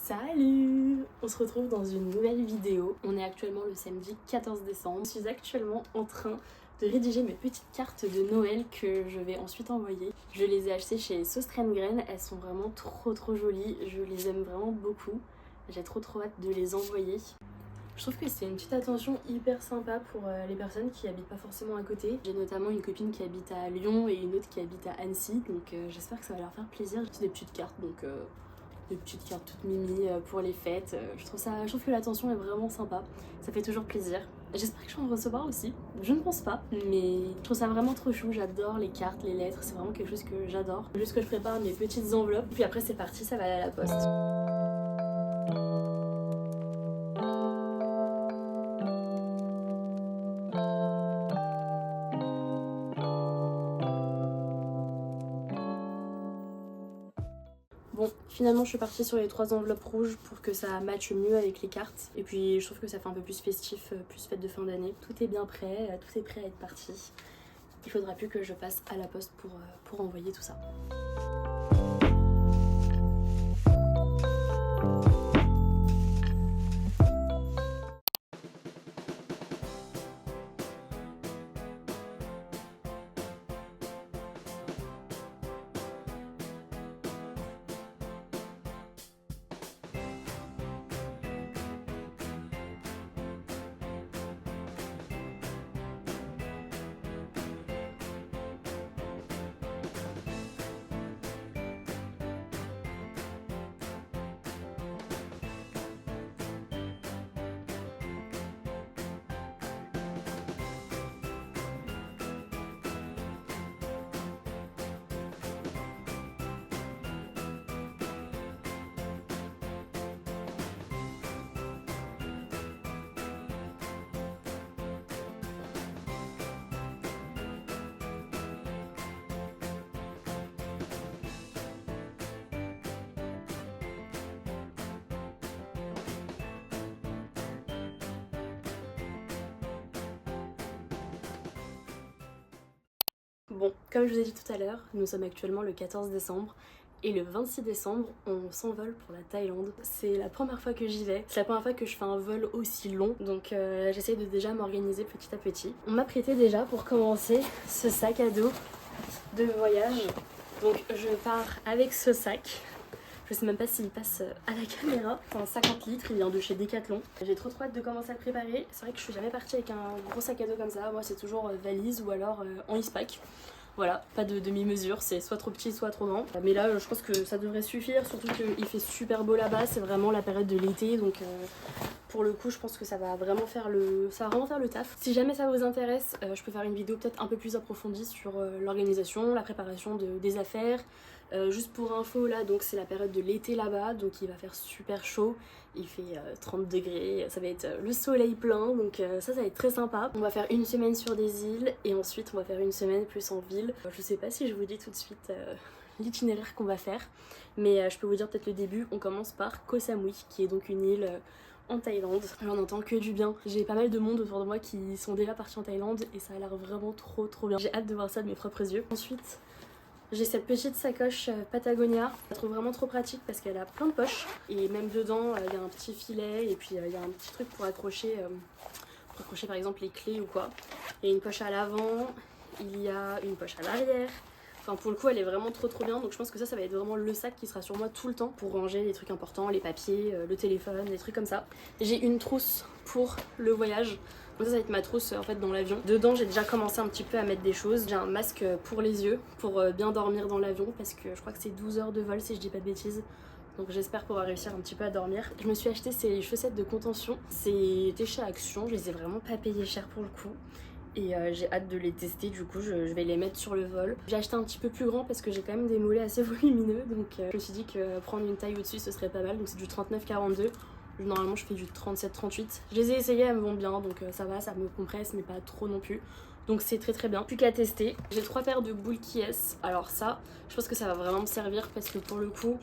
Salut! On se retrouve dans une nouvelle vidéo. On est actuellement le samedi 14 décembre. Je suis actuellement en train de rédiger mes petites cartes de Noël que je vais ensuite envoyer. Je les ai achetées chez Sostrengren. Elles sont vraiment trop jolies. Je les aime vraiment beaucoup. J'ai trop hâte de les envoyer. Je trouve que c'est une petite attention hyper sympa pour les personnes qui habitent pas forcément à côté. J'ai notamment une copine qui habite à Lyon et une autre qui habite à Annecy, donc j'espère que ça va leur faire plaisir. J'ai des petites cartes, donc des petites cartes toutes mimi pour les fêtes. Je trouve que l'attention est vraiment sympa. Ça fait toujours plaisir. J'espère que je vais en recevoir aussi. Je ne pense pas, mais je trouve ça vraiment trop chou. J'adore les cartes, les lettres. C'est vraiment quelque chose que j'adore. Juste que je prépare mes petites enveloppes. Puis après c'est parti, ça va aller à la poste. Bon, finalement je suis partie sur les 3 enveloppes rouges pour que ça matche mieux avec les cartes. Et puis je trouve que ça fait un peu plus festif, plus fête de fin d'année. Tout est bien prêt, tout est prêt à être parti. Il faudra plus que je passe à la poste pour envoyer tout ça. Bon, comme je vous ai dit tout à l'heure, nous sommes actuellement le 14 décembre et le 26 décembre, on s'envole pour la Thaïlande. C'est la première fois que j'y vais, c'est la première fois que je fais un vol aussi long, donc j'essaye de déjà m'organiser petit à petit. On m'a prêté déjà pour commencer ce sac à dos de voyage, donc je pars avec ce sac. Je sais même pas s'il passe à la caméra. C'est un 50 litres, il vient de chez Decathlon. J'ai trop hâte de commencer à le préparer. C'est vrai que je suis jamais partie avec un gros sac à dos comme ça. Moi c'est toujours valise ou alors en Eastpak. Voilà, pas de demi-mesure, c'est soit trop petit, soit trop grand. Mais là, je pense que ça devrait suffire, surtout qu'il fait super beau là-bas. C'est vraiment la période de l'été, donc pour le coup, je pense que ça va vraiment faire le taf. Si jamais ça vous intéresse, je peux faire une vidéo peut-être un peu plus approfondie sur l'organisation, la préparation des affaires. Juste pour info, là, donc c'est la période de l'été là-bas, donc il va faire super chaud. Il fait 30 degrés, ça va être le soleil plein, donc ça va être très sympa. On va faire une semaine sur des îles et ensuite on va faire une semaine plus en ville. Je sais pas si je vous dis tout de suite l'itinéraire qu'on va faire, mais je peux vous dire peut-être le début. On commence par Koh Samui, qui est donc une île en Thaïlande. J'en entends que du bien. J'ai pas mal de monde autour de moi qui sont déjà partis en Thaïlande et ça a l'air vraiment trop bien. J'ai hâte de voir ça de mes propres yeux. Ensuite, j'ai cette petite sacoche Patagonia. Je la trouve vraiment trop pratique parce qu'elle a plein de poches. Et même dedans, il y a un petit filet et puis il y a un petit truc pour accrocher par exemple les clés ou quoi. Il y a une poche à l'avant, il y a une poche à l'arrière. Enfin pour le coup elle est vraiment trop bien, donc je pense que ça va être vraiment le sac qui sera sur moi tout le temps pour ranger les trucs importants, les papiers, le téléphone, des trucs comme ça. J'ai une trousse pour le voyage. Donc ça va être ma trousse en fait dans l'avion. Dedans j'ai déjà commencé un petit peu à mettre des choses. J'ai un masque pour les yeux pour bien dormir dans l'avion parce que je crois que c'est 12 heures de vol si je dis pas de bêtises. Donc j'espère pouvoir réussir un petit peu à dormir. Je me suis acheté ces chaussettes de contention. C'était chez Action, je les ai vraiment pas payées cher pour le coup. Et j'ai hâte de les tester, du coup je vais les mettre sur le vol. J'ai acheté un petit peu plus grand parce que j'ai quand même des mollets assez volumineux, donc je me suis dit que prendre une taille au-dessus ce serait pas mal. Donc c'est du 39-42. Normalement je fais du 37-38. Je les ai essayées, elles me vont bien, donc ça va, ça me compresse mais pas trop non plus. Donc c'est très bien, plus qu'à tester. J'ai 3 paires de boules Kies. Alors ça, je pense que ça va vraiment me servir parce que pour le coup,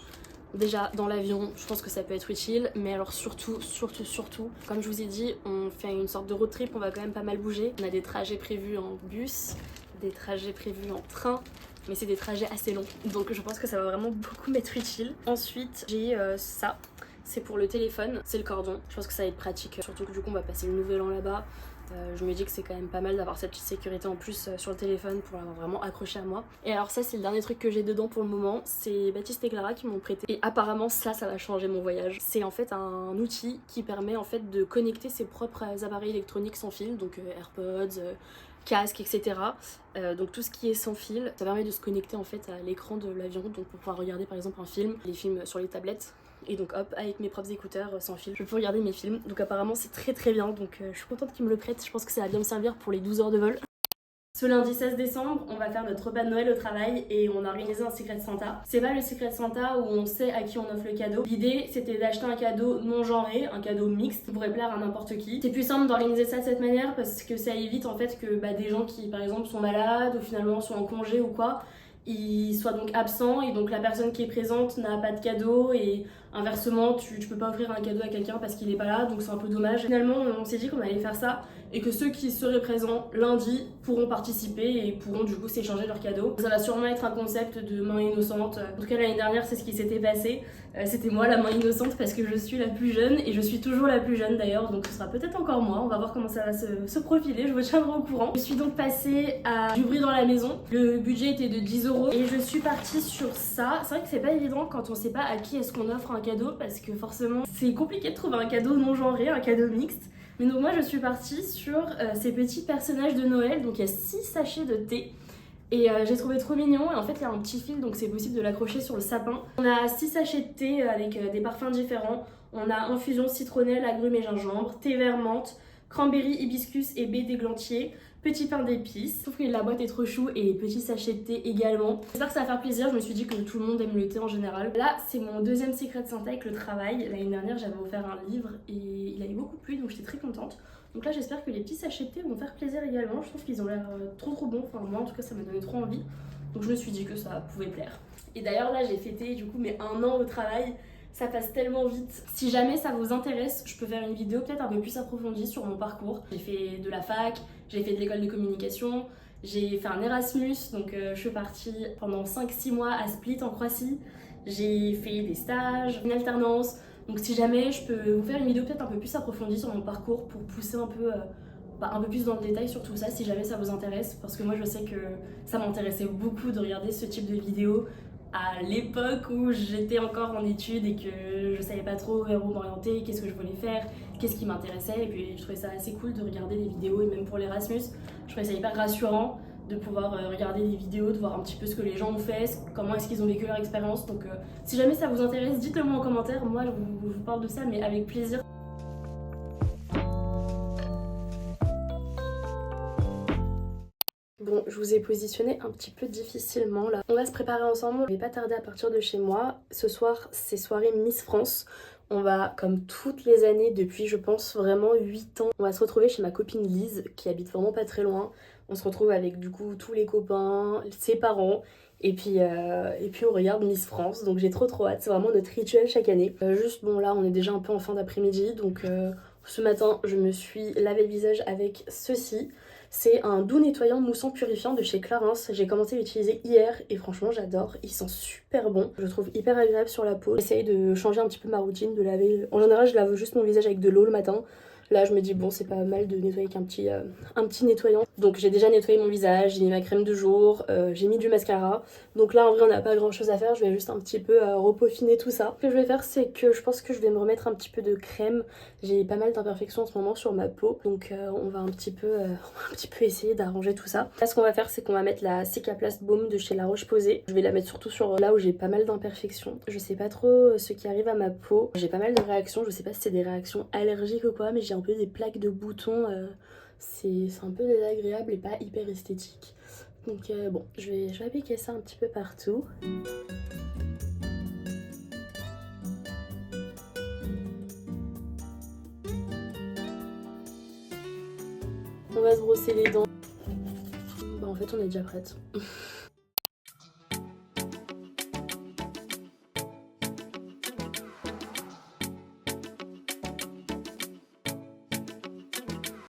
déjà dans l'avion, je pense que ça peut être utile, mais alors surtout, comme je vous ai dit, on fait une sorte de road trip, on va quand même pas mal bouger. On a des trajets prévus en bus, des trajets prévus en train, mais c'est des trajets assez longs, donc je pense que ça va vraiment beaucoup m'être utile. Ensuite, j'ai ça. c'est pour le téléphone, c'est le cordon. Je pense que ça va être pratique, surtout que du coup on va passer le nouvel an là-bas. Je me dis que c'est quand même pas mal d'avoir cette petite sécurité en plus sur le téléphone pour l'avoir vraiment accroché à moi. Et alors ça c'est le dernier truc que j'ai dedans pour le moment, c'est Baptiste et Clara qui m'ont prêté. Et apparemment ça va changer mon voyage. C'est en fait un outil qui permet en fait de connecter ses propres appareils électroniques sans fil, donc AirPods, casque, etc. Donc tout ce qui est sans fil, ça permet de se connecter en fait à l'écran de l'avion, donc pour pouvoir regarder par exemple un film, les films sur les tablettes. Et donc hop, avec mes propres écouteurs sans fil, je peux regarder mes films. Donc apparemment c'est très bien, donc je suis contente qu'ils me le prêtent. Je pense que ça va bien me servir pour les 12 heures de vol. Ce lundi 16 décembre, on va faire notre repas de Noël au travail et on a organisé un Secret Santa. C'est pas le Secret Santa où on sait à qui on offre le cadeau. L'idée c'était d'acheter un cadeau non genré, un cadeau mixte qui pourrait plaire à n'importe qui. C'est plus simple d'organiser ça de cette manière parce que ça évite en fait que des gens qui par exemple sont malades ou finalement sont en congé ou quoi, ils soient donc absents et donc la personne qui est présente n'a pas de cadeau et inversement tu peux pas offrir un cadeau à quelqu'un parce qu'il est pas là, donc c'est un peu dommage. Finalement on s'est dit qu'on allait faire ça et que ceux qui seraient présents lundi pourront participer et pourront du coup s'échanger leurs cadeaux. Ça va sûrement être un concept de main innocente. En tout cas l'année dernière c'est ce qui s'était passé. C'était moi la main innocente parce que je suis la plus jeune et je suis toujours la plus jeune d'ailleurs, donc ce sera peut-être encore moi. On va voir comment ça va se profiler, je vous tiendrai au courant. Je suis donc passée à du bruit dans la maison. Le budget était de 10 € et je suis partie sur ça. C'est vrai que c'est pas évident quand on sait pas à qui est-ce qu'on offre un cadeau parce que forcément c'est compliqué de trouver un cadeau non genré, un cadeau mixte. Mais donc moi je suis partie sur ces petits personnages de Noël, donc il y a 6 sachets de thé. Et j'ai trouvé trop mignon et en fait il y a un petit fil donc c'est possible de l'accrocher sur le sapin. On a 6 sachets de thé avec des parfums différents. On a infusion citronnelle, agrumes et gingembre, thé vert menthe, cranberry, hibiscus et baie d'églantier, petit pain d'épices. Je trouve que la boîte est trop chou et les petits sachets de thé également. J'espère que ça va faire plaisir, je me suis dit que tout le monde aime le thé en général. Là c'est mon deuxième Secret Santa avec le travail. L'année dernière j'avais offert un livre et il avait beaucoup plu donc j'étais très contente. Donc là j'espère que les petits sachets de thé vont faire plaisir également. Je trouve qu'ils ont l'air trop bons, enfin moi en tout cas ça m'a donné trop envie. Donc je me suis dit que ça pouvait plaire. Et d'ailleurs là j'ai fêté du coup mes 1 an au travail. Ça passe tellement vite. Si jamais ça vous intéresse, je peux faire une vidéo peut-être un peu plus approfondie sur mon parcours. J'ai fait de la fac, j'ai fait de l'école de communication, j'ai fait un Erasmus, donc je suis partie pendant 5-6 mois à Split en Croatie. J'ai fait des stages, une alternance. Donc si jamais je peux vous faire une vidéo peut-être un peu plus approfondie sur mon parcours pour pousser un peu plus dans le détail sur tout ça si jamais ça vous intéresse, parce que moi je sais que ça m'intéressait beaucoup de regarder ce type de vidéo à l'époque où j'étais encore en études et que je savais pas trop vers où m'orienter, qu'est-ce que je voulais faire, qu'est-ce qui m'intéressait, et puis je trouvais ça assez cool de regarder des vidéos, et même pour l'Erasmus je trouvais ça hyper rassurant de pouvoir regarder des vidéos, de voir un petit peu ce que les gens ont fait, comment est-ce qu'ils ont vécu leur expérience. Donc si jamais ça vous intéresse, dites-le moi en commentaire, moi je vous parle de ça mais avec plaisir. Bon, je vous ai positionné un petit peu difficilement là. On va se préparer ensemble, je vais pas tarder à partir de chez moi. Ce soir, c'est soirée Miss France. On va, comme toutes les années depuis, je pense, vraiment 8 ans, on va se retrouver chez ma copine Lise, qui habite vraiment pas très loin. On se retrouve avec du coup tous les copains, ses parents, et puis on regarde Miss France. Donc j'ai trop hâte, c'est vraiment notre rituel chaque année. Juste bon là, on est déjà un peu en fin d'après-midi, donc ce matin, je me suis lavé le visage avec ceci. C'est un doux nettoyant moussant purifiant de chez Clarins. J'ai commencé à l'utiliser hier et franchement j'adore. Il sent super bon. Je le trouve hyper agréable sur la peau. J'essaye de changer un petit peu ma routine, de laver. En général je lave juste mon visage avec de l'eau le matin. Là je me dis bon c'est pas mal de nettoyer avec un petit nettoyant. Donc j'ai déjà nettoyé mon visage, j'ai mis ma crème de jour, j'ai mis du mascara. Donc là en vrai on n'a pas grand chose à faire, je vais juste un petit peu repaufiner tout ça. Ce que je vais faire c'est que je pense que je vais me remettre un petit peu de crème. J'ai pas mal d'imperfections en ce moment sur ma peau. Donc on va un petit peu essayer d'arranger tout ça. Là ce qu'on va faire c'est qu'on va mettre la Cicaplast Baume de chez La Roche-Posay. Je vais la mettre surtout sur là où j'ai pas mal d'imperfections. Je sais pas trop ce qui arrive à ma peau. J'ai pas mal de réactions, je sais pas si c'est des réactions allergiques ou quoi, mais j'ai un peu des plaques de boutons. C'est un peu désagréable et pas hyper esthétique. Donc bon, je vais appliquer ça un petit peu partout. On va se brosser les dents. Bah en fait on est déjà prête.